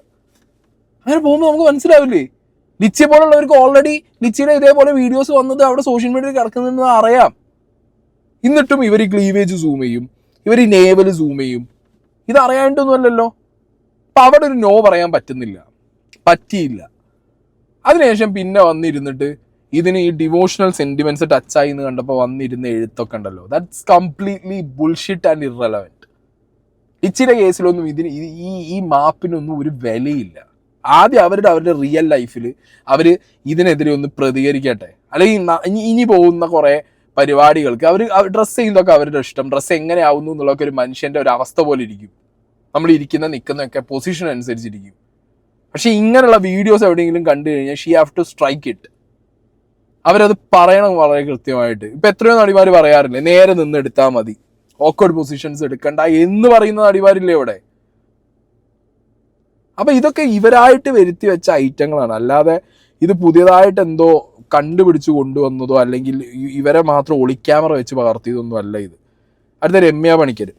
Speaker 1: അങ്ങനെ പോകുമ്പോൾ നമുക്ക് മനസ്സിലാവില്ലേ, ലിച്ചിയെ പോലുള്ളവർക്ക് ഓൾറെഡി ലിച്ചിയുടെ ഇതേപോലെ വീഡിയോസ് വന്നത് അവിടെ സോഷ്യൽ മീഡിയയിൽ കിടക്കുന്നതെന്ന് അറിയാം. എന്നിട്ടും ഇവർ ഈ ക്ലീവേജ് സൂം ചെയ്യും, ഇവർ ഈ നേവൽ സൂം ചെയ്യും. ഇത് അറിയാണ്ടൊന്നുമല്ലല്ലോ. അപ്പം അവിടെ ഒരു നോ പറയാൻ പറ്റിയില്ല. അതിനുശേഷം പിന്നെ വന്നിരുന്നിട്ട് ഇതിന് ഈ ഡിവോഷണൽ സെന്റിമെന്റ്സ് ടച്ചായി എന്ന് കണ്ടപ്പോൾ വന്നിരുന്ന എഴുത്തൊക്കെ ഉണ്ടല്ലോ, that's completely bullshit and irrelevant. ലിച്ചിയുടെ കേസിലൊന്നും ഇതിന് ഈ മാപ്പിനൊന്നും ഒരു വിലയില്ല. ആദ്യം അവരുടെ റിയൽ ലൈഫിൽ അവർ ഇതിനെതിരെ ഒന്ന് പ്രതികരിക്കട്ടെ. അല്ലെങ്കിൽ ഇനി പോകുന്ന കുറേ പരിപാടികൾക്ക് അവർ ഡ്രസ്സ് ചെയ്യുന്നതൊക്കെ അവരുടെ ഇഷ്ടം, ഡ്രസ്സ് എങ്ങനെ ആവുന്നു എന്നുള്ളതൊക്കെ ഒരു മനുഷ്യൻ്റെ ഒരു അവസ്ഥ പോലെ ഇരിക്കും. നമ്മൾ നിൽക്കുന്നതൊക്കെ പൊസിഷൻ അനുസരിച്ചിരിക്കും. പക്ഷെ ഇങ്ങനെയുള്ള വീഡിയോസ് എവിടെയെങ്കിലും കണ്ടു കഴിഞ്ഞാൽ she have to strike it. അവരത് പറയണം വളരെ കൃത്യമായിട്ട്. ഇപ്പം എത്രയോ നടിമാർ പറയാറില്ലേ, നേരെ നിന്ന് എടുത്താൽ മതി, ഓക്വേർഡ് പൊസിഷൻസ് എടുക്കണ്ട എന്ന് പറയുന്ന നടിമാരില്ലേ ഇവിടെ. അപ്പം ഇതൊക്കെ ഇവരായിട്ട് വരുത്തി വെച്ച ഐറ്റങ്ങളാണ്. അല്ലാതെ ഇത് പുതിയതായിട്ട് എന്തോ കണ്ടുപിടിച്ച് കൊണ്ടുവന്നതോ അല്ലെങ്കിൽ ഇവരെ മാത്രം ഒളിക്യാമറ വെച്ച് പകർത്തിയതൊന്നും അല്ല ഇത്. അടുത്ത രമ്യ പണിക്കർ.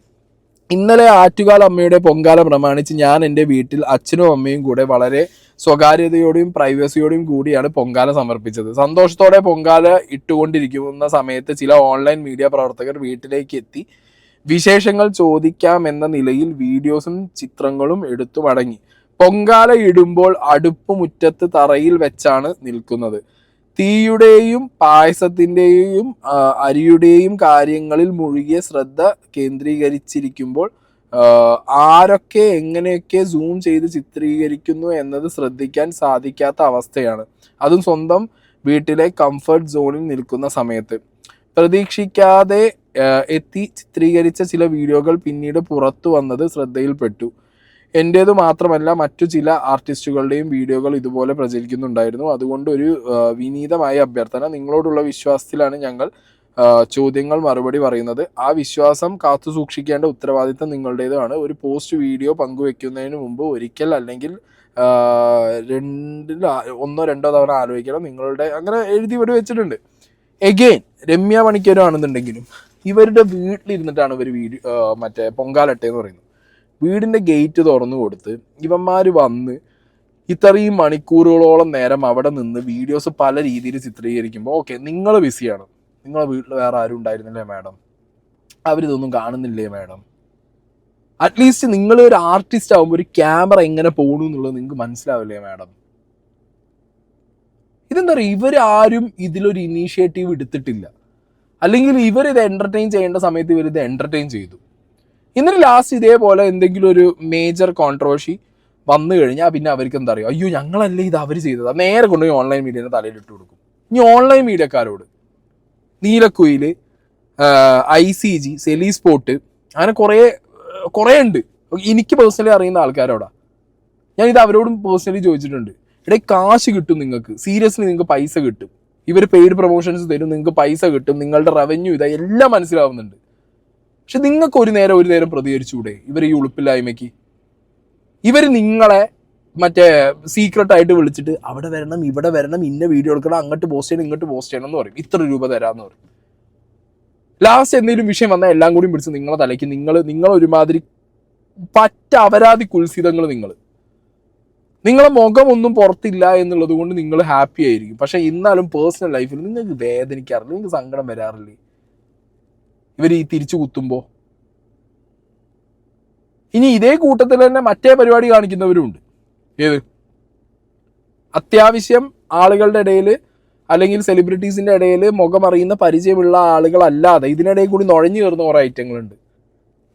Speaker 1: ഇന്നലെ ആറ്റുകാൽ അമ്മയുടെ പൊങ്കാല പ്രമാണിച്ച് ഞാൻ എൻ്റെ വീട്ടിൽ അച്ഛനും അമ്മയും കൂടെ വളരെ സ്വകാര്യതയോടെയും പ്രൈവസിയോടെയും കൂടിയാണ് പൊങ്കാല സമർപ്പിച്ചത്. സന്തോഷത്തോടെ പൊങ്കാല ഇട്ടുകൊണ്ടിരിക്കുന്ന സമയത്ത് ചില ഓൺലൈൻ മീഡിയ പ്രവർത്തകർ വീട്ടിലേക്ക് എത്തി വിശേഷങ്ങൾ ചോദിക്കാമെന്ന നിലയിൽ വീഡിയോസും ചിത്രങ്ങളും എടുത്തു മടങ്ങി. പൊങ്കാല ഇടുമ്പോൾ അടുപ്പ് മുറ്റത്ത് തറയിൽ വെച്ചാണ് നിൽക്കുന്നത്. തീയുടെയും പായസത്തിൻ്റെയും അരിയുടെയും കാര്യങ്ങളിൽ മുഴുകിയ ശ്രദ്ധ കേന്ദ്രീകരിച്ചിരിക്കുമ്പോൾ ആരൊക്കെ എങ്ങനെയൊക്കെ സൂം ചെയ്ത് ചിത്രീകരിക്കുന്നു എന്നത് ശ്രദ്ധിക്കാൻ സാധിക്കാത്ത അവസ്ഥയാണ്. അതും സ്വന്തം വീട്ടിലെ കംഫർട്ട് സോണിൽ നിൽക്കുന്ന സമയത്ത്. പ്രതീക്ഷിക്കാതെ എത്തി ചിത്രീകരിച്ച ചില വീഡിയോകൾ പിന്നീട് പുറത്തു വന്നത് ശ്രദ്ധയിൽപ്പെട്ടു. എൻ്റേത് മാത്രമല്ല മറ്റു ചില ആർട്ടിസ്റ്റുകളുടെയും വീഡിയോകൾ ഇതുപോലെ പ്രചരിക്കുന്നുണ്ടായിരുന്നു. അതുകൊണ്ട് ഒരു വിനീതമായ അഭ്യർത്ഥന, നിങ്ങളോടുള്ള വിശ്വാസത്തിലാണ് ഞങ്ങൾ ചോദ്യങ്ങൾ മറുപടി പറയുന്നത്. ആ വിശ്വാസം കാത്തു സൂക്ഷിക്കേണ്ട ഉത്തരവാദിത്തം നിങ്ങളുടേതാണ്. ഒരു പോസ്റ്റ് വീഡിയോ പങ്കുവെക്കുന്നതിന് മുമ്പ് ഒരിക്കൽ അല്ലെങ്കിൽ 1-2 തവണ ആലോചിക്കണം. നിങ്ങളുടെ അങ്ങനെ എഴുതി ഇവിടെ വെച്ചിട്ടുണ്ട്. എഗെയിൻ രമ്യ പണിക്കരാണെന്നുണ്ടെങ്കിലും ഇവരുടെ വീട്ടിലിരുന്നിട്ടാണ് ഇവർ മറ്റേ പൊങ്കാലട്ടെ എന്ന് പറയുന്നത്. വീടിൻ്റെ ഗേറ്റ് തുറന്നു കൊടുത്ത് ഇവന്മാർ വന്ന് ഇത്രയും മണിക്കൂറുകളോളം നേരം അവിടെ നിന്ന് വീഡിയോസ് പല രീതിയിൽ ചിത്രീകരിക്കുമ്പോൾ ഓക്കെ, നിങ്ങൾ ബിസിയാണ്, നിങ്ങളെ വീട്ടിൽ വേറെ ആരും ഉണ്ടായിരുന്നില്ലേ മാഡം, അവരിതൊന്നും കാണുന്നില്ലേ മാഡം? അറ്റ്ലീസ്റ്റ് നിങ്ങൾ ഒരു ആർട്ടിസ്റ്റ് ആകുമ്പോൾ ഒരു ക്യാമറ എങ്ങനെ പോകണു എന്നുള്ളത് നിങ്ങൾക്ക് മനസ്സിലാവില്ലേ മാഡം? ഇതെന്താ പറയുക, ഇവരാരും ഇതിലൊരു ഇനീഷ്യേറ്റീവ് എടുത്തിട്ടില്ല. അല്ലെങ്കിൽ ഇവരിത് എൻ്റർടൈൻ ചെയ്യേണ്ട സമയത്ത് ഇവരിത് എൻ്റർടൈൻ ചെയ്തു. ഇന്നലെ ലാസ്റ്റ് ഇതേപോലെ എന്തെങ്കിലും ഒരു മേജർ കോൺട്രവേഴ്സി വന്നു കഴിഞ്ഞാൽ പിന്നെ അവർക്ക് എന്താ പറയുക, അയ്യോ ഞങ്ങളല്ലേ ഇത് അവർ ചെയ്തത്, നേരെ കൊണ്ടുപോയി ഓൺലൈൻ മീഡിയയുടെ തലയിലിട്ട് കൊടുക്കും. ഇനി online മീഡിയക്കാരോട് Neelakuyil, ICG, silly spot, അങ്ങനെ കുറേ ഉണ്ട്. എനിക്ക് പേഴ്സണലി അറിയുന്ന ആൾക്കാരോടാ ഞാൻ ഇത് അവരോടും പേഴ്സണലി ചോദിച്ചിട്ടുണ്ട്. ഇടയിൽ കാശ് കിട്ടും നിങ്ങൾക്ക്, സീരിയസ്ലി നിങ്ങൾക്ക് പൈസ കിട്ടും, ഇവർ പെയ്ഡ് പ്രൊമോഷൻസ് തരും, നിങ്ങൾക്ക് പൈസ കിട്ടും, നിങ്ങളുടെ റവന്യൂ ഇതാ എല്ലാം മനസ്സിലാവുന്നുണ്ട്. പക്ഷെ നിങ്ങൾക്ക് ഒരു നേരം പ്രതികരിച്ചുകൂടെ ഇവർ ഈ ഉളുപ്പില്ലായ്മയ്ക്ക്? ഇവർ നിങ്ങളെ മറ്റേ സീക്രട്ടായിട്ട് വിളിച്ചിട്ട് അവിടെ വരണം, ഇവിടെ വരണം, ഇന്ന വീഡിയോ എടുക്കണം, അങ്ങോട്ട് പോസ്റ്റ് ചെയ്യണം, ഇങ്ങോട്ട് പോസ്റ്റ് ചെയ്യണം എന്ന് പറയും, ഇത്ര രൂപ തരാമെന്ന് പറയും. ലാസ്റ്റ് എന്തെങ്കിലും വിഷയം വന്നാൽ എല്ലാം കൂടി പിടിച്ച് നിങ്ങളെ തലയ്ക്ക് നിങ്ങളൊരുമാതിരി പറ്റ അപരാധി കുൽസിതങ്ങൾ. നിങ്ങളെ മുഖമൊന്നും പുറത്തില്ല എന്നുള്ളത് കൊണ്ട് നിങ്ങൾ ഹാപ്പി ആയിരിക്കും. പക്ഷെ എന്നാലും പേഴ്സണൽ ലൈഫിൽ നിങ്ങൾക്ക് വേദനിക്കാറില്ല, നിങ്ങൾക്ക് സങ്കടം വരാറില്ലേ ഇവർ ഈ തിരിച്ചു കുത്തുമ്പോൾ? ഇനി ഇതേ കൂട്ടത്തിൽ തന്നെ മറ്റേ പരിപാടി കാണിക്കുന്നവരുണ്ട്. ഏത് അത്യാവശ്യം ആളുകളുടെ ഇടയിൽ അല്ലെങ്കിൽ സെലിബ്രിറ്റീസിൻ്റെ ഇടയിൽ മുഖമറിയുന്ന പരിചയമുള്ള ആളുകളല്ലാതെ ഇതിനിടയിൽ കൂടി നുഴഞ്ഞു കയറുന്ന കുറേ ഐറ്റങ്ങളുണ്ട്.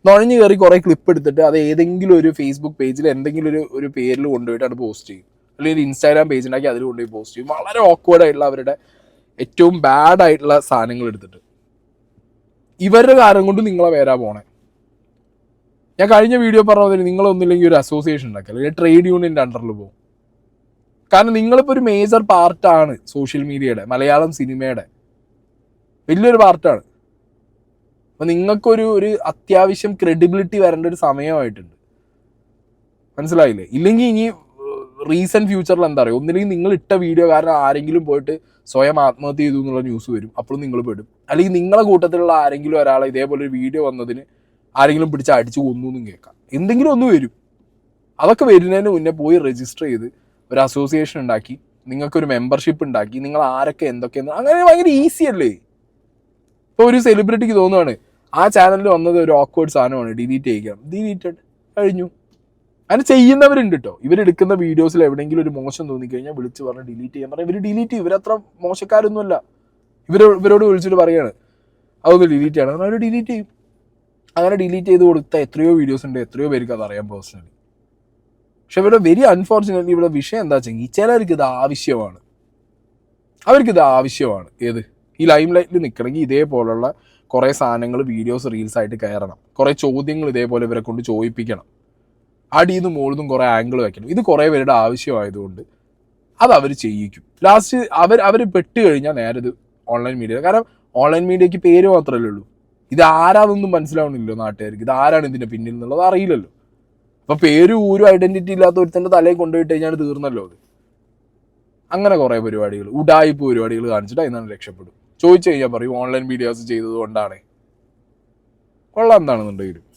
Speaker 1: നുഴഞ്ഞു കയറി കുറേ ക്ലിപ്പ് എടുത്തിട്ട് അത് ഏതെങ്കിലും ഒരു ഫേസ്ബുക്ക് പേജിൽ എന്തെങ്കിലും ഒരു പേരിൽ കൊണ്ടുപോയിട്ടാണ് പോസ്റ്റ് ചെയ്യും, അല്ലെങ്കിൽ ഇൻസ്റ്റാഗ്രാം പേജ് ഉണ്ടാക്കി അതിൽ കൊണ്ടുപോയി പോസ്റ്റ് ചെയ്യും. വളരെ ഓക്വേർഡ് ആയിട്ടുള്ള അവരുടെ ഏറ്റവും ബാഡ് ആയിട്ടുള്ള സാധനങ്ങൾ എടുത്തിട്ട് ഇവരുടെ കാരണം കൊണ്ട് നിങ്ങളെ പേരാ പോണേ. ഞാൻ കഴിഞ്ഞ വീഡിയോ പറഞ്ഞതിന് നിങ്ങളൊന്നില്ലെങ്കിൽ ഒരു അസോസിയേഷൻ ഉണ്ടാക്കുക, അല്ലെങ്കിൽ ട്രേഡ് യൂണിയൻ്റെ അണ്ടറിൽ പോകും. കാരണം നിങ്ങളിപ്പോൾ ഒരു മേജർ പാർട്ടാണ് സോഷ്യൽ മീഡിയയുടെ, മലയാളം സിനിമയുടെ വലിയൊരു പാർട്ടാണ്. അപ്പം നിങ്ങൾക്കൊരു അത്യാവശ്യം ക്രെഡിബിലിറ്റി വരേണ്ട ഒരു സമയമായിട്ടുണ്ട്. മനസ്സിലായില്ലേ? ഇല്ലെങ്കിൽ ഇനി റീസെൻറ്റ് ഫ്യൂച്ചറിൽ എന്താ പറയുക, ഒന്നില്ലെങ്കിൽ നിങ്ങൾ ഇട്ട വീഡിയോ കാരണം ആരെങ്കിലും പോയിട്ട് സ്വയം ആത്മഹത്യ ചെയ്തു എന്നുള്ള ന്യൂസ് വരും, അപ്പോഴും നിങ്ങൾ പെടും. അല്ലെങ്കിൽ നിങ്ങളെ കൂട്ടത്തിലുള്ള ആരെങ്കിലും ഒരാളെ ഇതേപോലെ ഒരു വീഡിയോ വന്നതിന് ആരെങ്കിലും പിടിച്ച് അടിച്ചു കൊന്നു എന്നും കേൾക്കാം, എന്തെങ്കിലും ഒന്ന് വരും. അതൊക്കെ വരുന്നതിന് മുന്നേ പോയി രജിസ്റ്റർ ചെയ്ത് ഒരു അസോസിയേഷൻ ഉണ്ടാക്കി, നിങ്ങൾക്കൊരു മെമ്പർഷിപ്പ് ഉണ്ടാക്കി, നിങ്ങൾ ആരൊക്കെ എന്തൊക്കെയെന്ന് അങ്ങനെ ഭയങ്കര ഈസി അല്ലേ? ഇപ്പോൾ ഒരു സെലിബ്രിറ്റിക്ക് തോന്നുവാണ് ആ ചാനലിൽ വന്നത് ഒരു ഓക്വേർഡ് സാധനമാണ്, ഡിലീറ്റ് ചെയ്യിക്കാം, ഡിലീറ്റഡ് കഴിഞ്ഞു. അങ്ങനെ ചെയ്യുന്നവരുണ്ട് കേട്ടോ. ഇവരെടുക്കുന്ന വീഡിയോസിൽ എവിടെയെങ്കിലും ഒരു മോശം തോന്നിക്കഴിഞ്ഞാൽ വിളിച്ച് പറഞ്ഞ് ഡിലീറ്റ് ചെയ്യാൻ പറഞ്ഞാൽ ഇവർ ഡിലീറ്റ് ചെയ്യും. ഇവരത്ര മോശക്കാരൊന്നുമല്ല. ഇവരോട് വിളിച്ചിട്ട് പറയാണ് അതൊന്ന് ഡിലീറ്റ് ചെയ്യണം, അവർ ഡിലീറ്റ് ചെയ്യും. അങ്ങനെ ഡിലീറ്റ് ചെയ്ത് കൊടുത്ത എത്രയോ വീഡിയോസ് ഉണ്ട്, എത്രയോ പേർക്ക് അതറിയാം പേഴ്സണലി. പക്ഷെ ഇവിടെ വെരി അൺഫോർച്ചുനേറ്റ്ലി ഇവിടെ വിഷയം എന്താ വെച്ചെങ്കിൽ ചിലർക്ക് ഇത് ആവശ്യമാണ്. അവർക്കിത് ആവശ്യമാണ്. ഏത് ഈ ലൈം ലൈറ്റിൽ നിൽക്കണമെങ്കിൽ ഇതേപോലുള്ള കുറേ സാധനങ്ങൾ വീഡിയോസ് റീൽസ് ആയിട്ട് കയറണം, കുറേ ചോദ്യങ്ങൾ ഇതേപോലെ ഇവരെ കൊണ്ട് ചോദിപ്പിക്കണം, അടിയിൽ നിന്നും മുകളിൽ നിന്നും കുറേ ആംഗിൾ വെക്കണം. ഇത് കുറേ പേരുടെ ആവശ്യമായതുകൊണ്ട് അത് അവർ ചെയ്യിക്കും. ലാസ്റ്റ് അവർ പെട്ട് കഴിഞ്ഞാൽ നേരെ ഇത് ഓൺലൈൻ മീഡിയ. കാരണം ഓൺലൈൻ മീഡിയയ്ക്ക് പേര് മാത്രമല്ലേ ഉള്ളൂ. ഇത് ആരാന്നൊന്നും മനസ്സിലാവണില്ലല്ലോ നാട്ടുകാർക്ക്, ഇത് ആരാണ് ഇതിൻ്റെ പിന്നിൽ എന്നുള്ളത് അറിയില്ലല്ലോ. അപ്പോൾ പേരും ഊരും ഐഡൻറ്റിറ്റി ഇല്ലാത്ത ഒരുത്തൻ്റെ തലയിൽ കൊണ്ടുപോയിട്ട് കഴിഞ്ഞാൽ തീർന്നല്ലോ അത്. അങ്ങനെ കുറേ പരിപാടികൾ, ഉഡായിപ്പ് പരിപാടികൾ കാണിച്ചിട്ട് അതിനാണ് രക്ഷപ്പെടും. ചോദിച്ചു കഴിഞ്ഞാൽ പറയും ഓൺലൈൻ വീഡിയോസ് ചെയ്തത് കൊണ്ടാണ്. കൊള്ളാം എന്താണെന്നുണ്ടെങ്കിലും.